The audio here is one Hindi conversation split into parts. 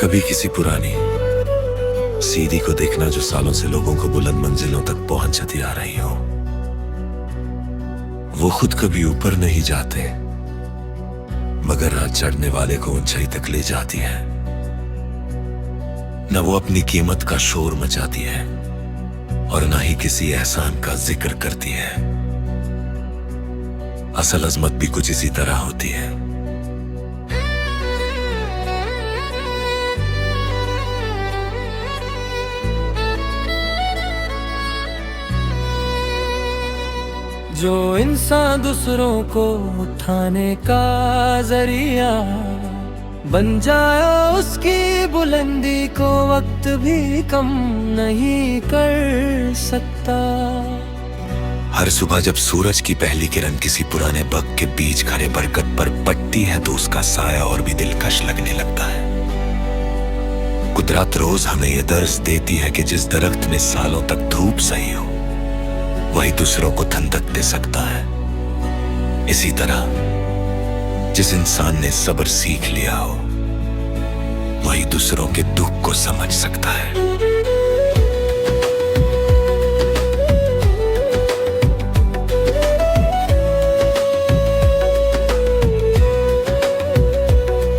कभी किसी पुरानी सीढ़ी को देखना जो सालों से लोगों को बुलंद मंजिलों तक पहुंचाती आ रही हो। वो खुद कभी ऊपर नहीं जाते, मगर राह चढ़ने वाले को ऊंचाई तक ले जाती है। न वो अपनी कीमत का शोर मचाती है और न ही किसी एहसान का जिक्र करती है। असल अजमत भी कुछ इसी तरह होती है। जो इंसान दूसरों को उठाने का जरिया बन जाए, उसकी बुलंदी को वक्त भी कम नहीं कर सकता। हर सुबह जब सूरज की पहली किरण किसी पुराने बग के बीच खड़े बरगद पर पड़ती है तो उसका साया और भी दिलकश लगने लगता है। कुदरत रोज हमें यह दर्स देती है कि जिस दरख्त में सालों तक धूप सही हो, वही दूसरों को ठंडक दे सकता है। इसी तरह जिस इंसान ने सब्र सीख लिया हो, वही दूसरों के दुख को समझ सकता है।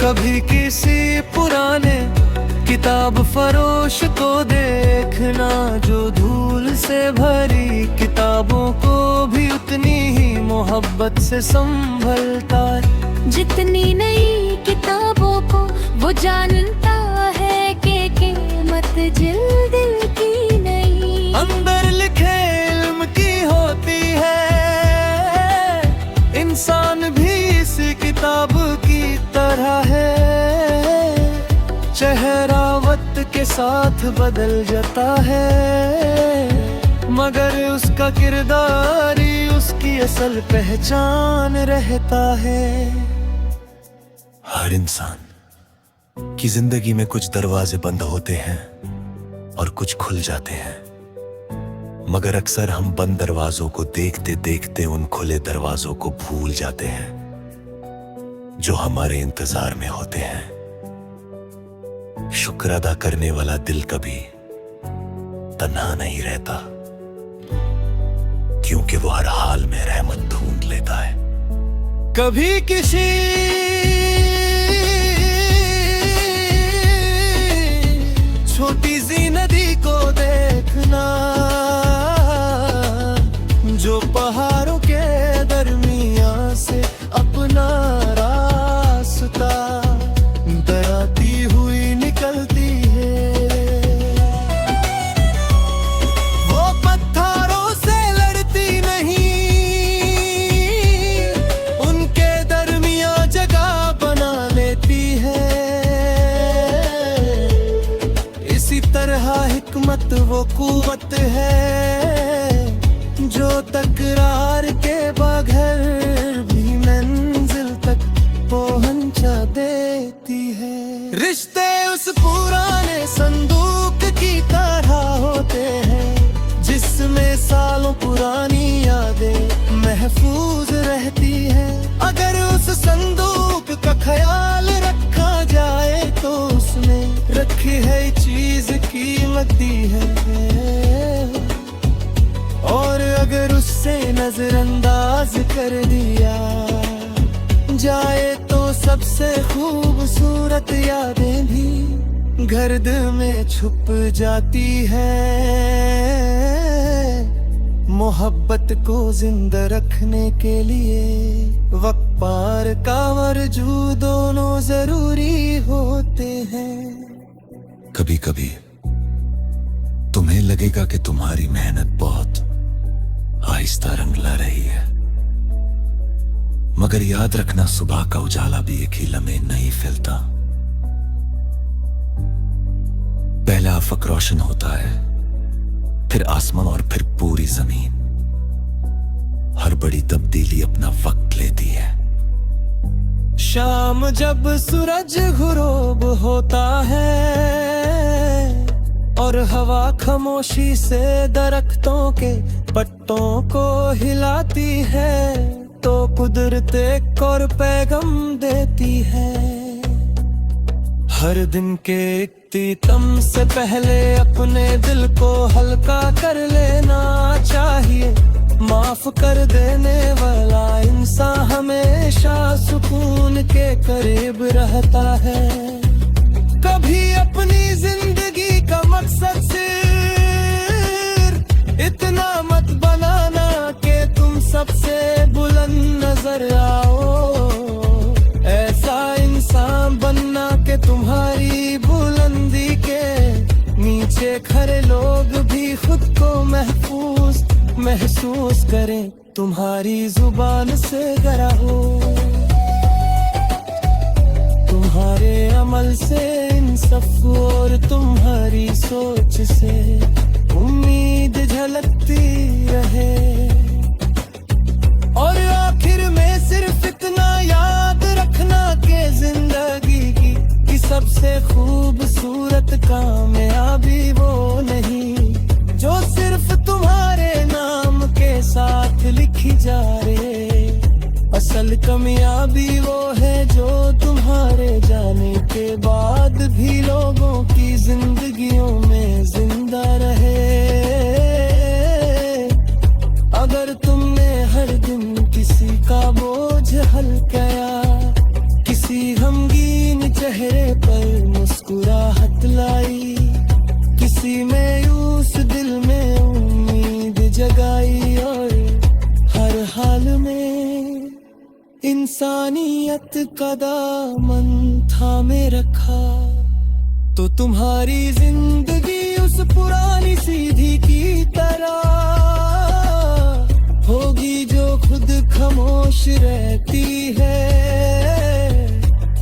कभी किसी पुराने किताब फरोश को देखना जो धूल से भरी किताबों को भी उतनी ही मोहब्बत से संभलता है। जितनी नई किताबों को वो जानता है कि कीमत दिल की नहीं, अंदर लिखे इल्म की होती है। इंसान भी इसी किताब की तरह है, चेहरा वक्त के साथ बदल जाता है, मगर उसका किरदार ही उसकी असल पहचान रहता है। हर इंसान की जिंदगी में कुछ दरवाजे बंद होते हैं और कुछ खुल जाते हैं, मगर अक्सर हम बंद दरवाजों को देखते देखते उन खुले दरवाजों को भूल जाते हैं जो हमारे इंतजार में होते हैं। शुक्र अदा करने वाला दिल कभी तन्हा नहीं रहता, क्योंकि वो हर हाल में रहमत ढूंढ लेता है। कभी किसी छोटी सी नदी को देखना जो पहाड़ों के दरमियां से अपना रास्ता डराती हुई निकलती है। वो पत्थरों से लड़ती नहीं, उनके दरमियां जगह बना लेती है। इसी तरह हिकमत वो कुव्वत है जो तकरार के बगैर भी मंजिल तक पहुंचा देती है। रिश्ते उस पुराने संदूक की तरह होते हैं जिसमें सालों पुरानी यादें महफूज रहती है। अगर उस संदूक का ख्याल रखा जाए तो उसमें रखी है चीज कीमत दी है, और अगर उससे नजरअंदाज कर दिया जाए तो सबसे खूबसूरत यादें भी गर्द में छुप जाती है। मोहब्बत को जिंदा रखने के लिए वक्त पार का वरजू दोनों जरूरी होते हैं। कभी कभी तुम्हें लगेगा कि तुम्हारी मेहनत बहुत आहिस्ता रंग ला रही है, मगर याद रखना सुबह का उजाला भी एक ही लम्हे नहीं फैलता। पहला आफक रोशन होता है, फिर आसमान और फिर पूरी जमीन। हर बड़ी तब्दीली अपना वक्त लेती है। शाम जब सूरज गुरूब होता है और हवा खामोशी से दरख्तों के पत्तों को हिलाती है, तो कुदरत एक और पैगाम देती है। हर दिन के इख्तिताम से पहले अपने दिल को हल्का कर लेना चाहिए। माफ कर देने वाला इंसान हमेशा सुकून के करीब रहता है। कभी अपनी जिंदगी का मकसद सिर्फ इतना मत बनाना कि तुम सबसे बुलंद नजर आओ। ऐसा इंसान बनना कि तुम्हारी बुलंदी के नीचे खड़े लोग भी खुद को महसूस करें, तुम्हारी जुबान से डरा हो। तुम्हारे अमल से इंसाफ और तुम्हारी सोच से उम्मीद झलकती रहे। और आखिर में सिर्फ इतना याद रखना कि जिंदगी की सबसे खूबसूरत कामयाबी वो नहीं जो सिर्फ तुम्हारे नाम के साथ लिखी जा रहे। असल कामयाबी वो है जो तुम्हारे जाने के बाद भी लोगों की जिंदगियों में जिंदा रहे। अगर तुमने हर दिन किसी का बोझ हल्काया, किसी गमगीन चेहरे पर मुस्कुराहट लाई, किसी मायूस दिल में उम्मीद जगाई और हर हाल में इंसानियत का दामन थामे रखा, तो तुम्हारी जिंदगी उस पुरानी सीधी की तरह होगी जो खुद खामोश रहती है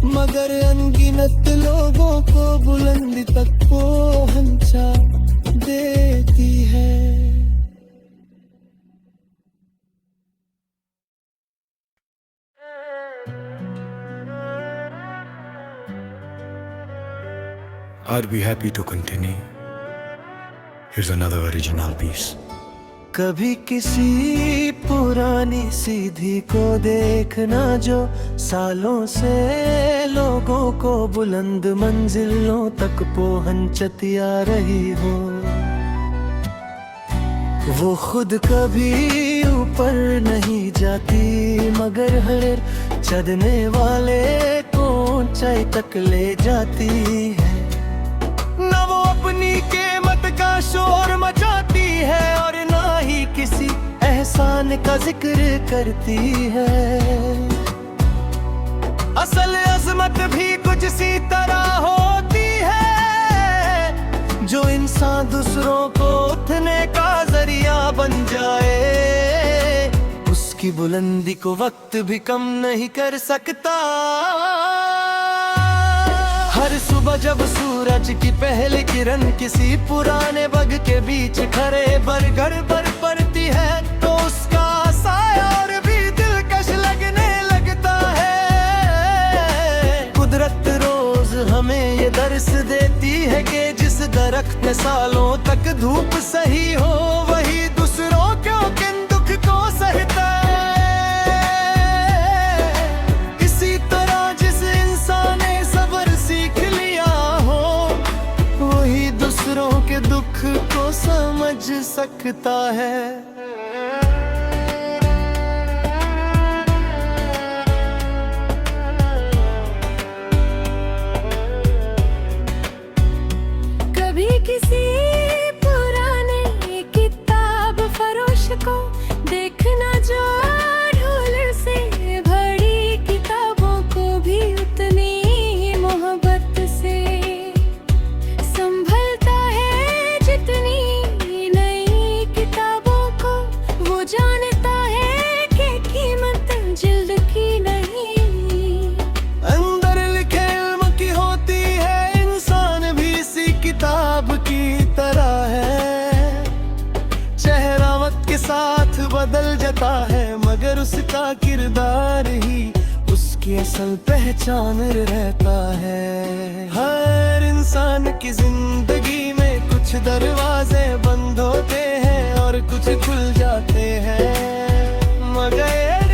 मगर अनगिनत लोगों को बुलंदी तक पहुंचा देती है। I'd be happy to continue. Here's another original piece. कभी किसी पुरानी सीधी को देखना जो सालों से लोगों को बुलंद मंजिलों तक पहुंचती आ रही हो। वो खुद कभी ऊपर नहीं जाती मगर हर चढ़ने वाले को ऊंचाई तक ले जाती है। न वो अपनी कीमत का शोर मचाती है और ना ही किसी एहसान का जिक्र करती है। असल अजमत भी कुछ सी तरह होती है जो इंसान दूसरों को उठने का जरिया बन जाए। उसकी बुलंदी को वक्त भी कम नहीं कर सकता। हर सुबह जब सूरज की पहली किरण किसी पुराने बग के बीच खड़े बरगद पर पड़ती है तो उसका साया और भी दिलकश लगने लगता है। कुदरत रोज हमें ये दर्स देती है कि जिस दरख्त में सालों तक धूप सही हो वही दूसरों के दुख को सहता है। इसी तरह जिस इंसान ने सब्र सीख लिया हो वही दूसरों के दुख को समझ सकता है। कभी किसी पुराने किताब फरोश को देखना जो ढोल से भरी किताबों को भी उतनी मोहब्बत से संभलता है। जितनी नई किताबों को वो जानता है कि कीमत जिल्द की नहीं। अंदर लिखे इल्म की होती है इंसान भी इसी किताब की तरह है। चेहरा वक्त के साथ बदल जाता है मगर उसका किरदार ही उसकी असल पहचान रहता है। हर इंसान की जिंदगी में कुछ दरवाजे बंद होते हैं और कुछ खुल जाते हैं मगर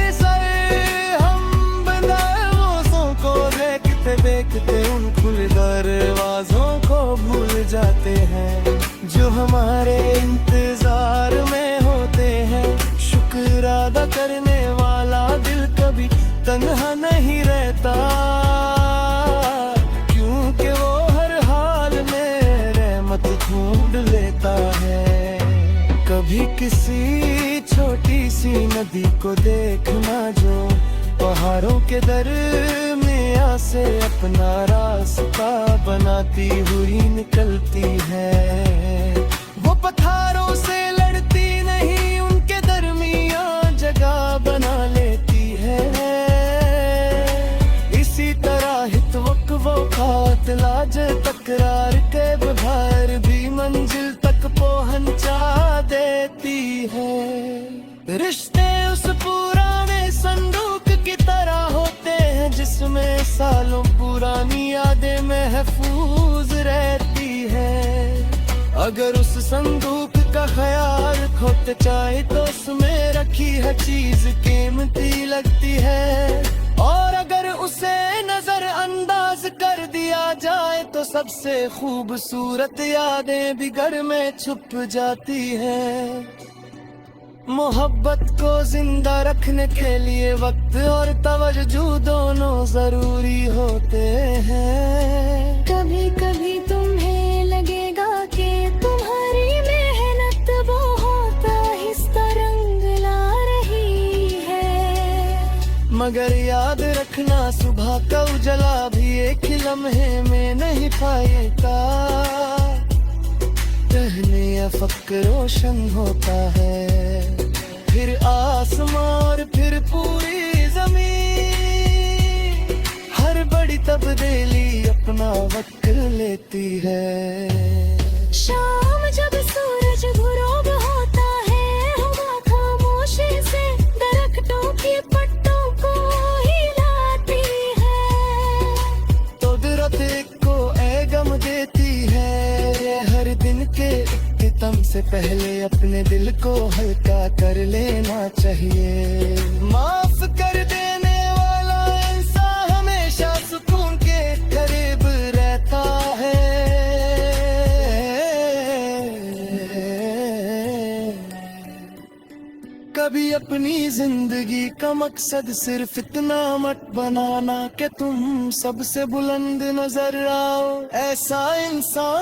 हम बंदाओं को देखते देखते उन खुलदार किसी छोटी सी नदी को देखना जो पहाड़ों के दरमियां से अपना रास्ता बनाती हुई निकलती है। वो पत्थरों से लड़ती नहीं, उनके दरमियां जगह बना लेती है। इसी तरह हितवक वो कातलाज तकरार के बाहर भी मंजिल तक पहुंचा देती है। रिश्ते उस पुराने संदूक की तरह होते हैं जिसमें सालों पुरानी यादें महफूज रहती है। अगर उस संदूक का ख्याल खोते चाहे तो उसमें रखी है चीज कीमती लगती है, और अगर उसे नजरअंदाज कर दिया जाए तो सबसे खूबसूरत यादें भी घर में छुप जाती है। मोहब्बत को जिंदा रखने के लिए वक्त और तवज्जो दोनों जरूरी होते हैं। कभी कभी तुम्हें लगेगा कि तुम्हारी मेहनत बहुत आहिस्ता रंग ला रही है, मगर याद रखना सुबह का उजला भी एक लम्हे में नहीं पाएगा। कहने या फक्र रोशन होता है, फिर आसमां और फिर पूरी जमीन। हर बड़ी तब्दीली अपना वक्त लेती है। शाम जब सूरज गुरूब होता है, हवा खामोशी से दरख्तों की पत्तों को हिलाती है। तो कुदरत को गम देती है। हर दिन के इख्तिताम से पहले अपने दिल को हल्का कर लेना चाहिए। माफ कर देने वाला इंसान हमेशा सुकून के करीब रहता है। कभी अपनी जिंदगी का मकसद सिर्फ इतना मत बनाना कि तुम सबसे बुलंद नजर आओ। ऐसा इंसान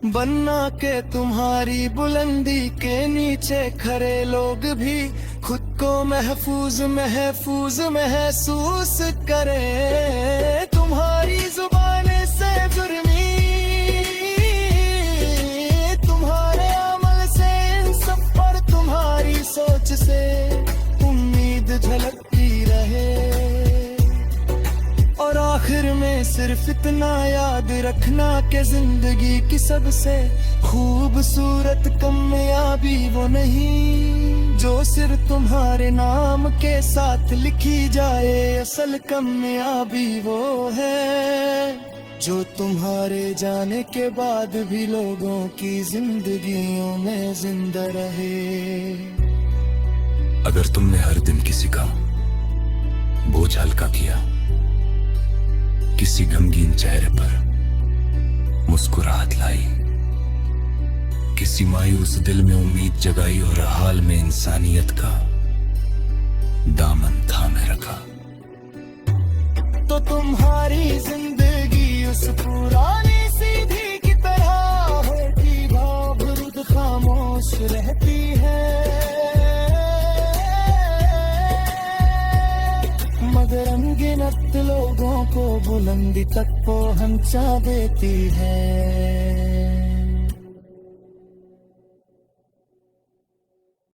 बनना के तुम्हारी बुलंदी के नीचे खड़े लोग भी खुद को महफूज महफूज महसूस करें। तुम्हारी जुबान से जुर्मी, तुम्हारे अमल से इंसाफ और तुम्हारी सोच से उम्मीद झलकती रहे। और आखिर में सिर्फ इतना याद रखना कि जिंदगी की सबसे खूबसूरत कामयाबी वो नहीं जो सिर्फ तुम्हारे नाम के साथ लिखी जाए। असल कामयाबी वो है जो तुम्हारे जाने के बाद भी लोगों की जिंदगियों में जिंदा रहे। अगर तुमने हर दिन किसी का बोझ हल्का किया, किसी गमगीन चेहरे पर मुस्कुराहट लाई, किसी मायूस दिल में उम्मीद जगाई और हाल में इंसानियत का दामन थामे रखा, तो तुम्हारी जिंदगी उस पुरानी सीधी की तरह होती, भावुक खामोश रहती है, मगर अनगिनत लोगों को बुलंदी तक पहुंचा देती है।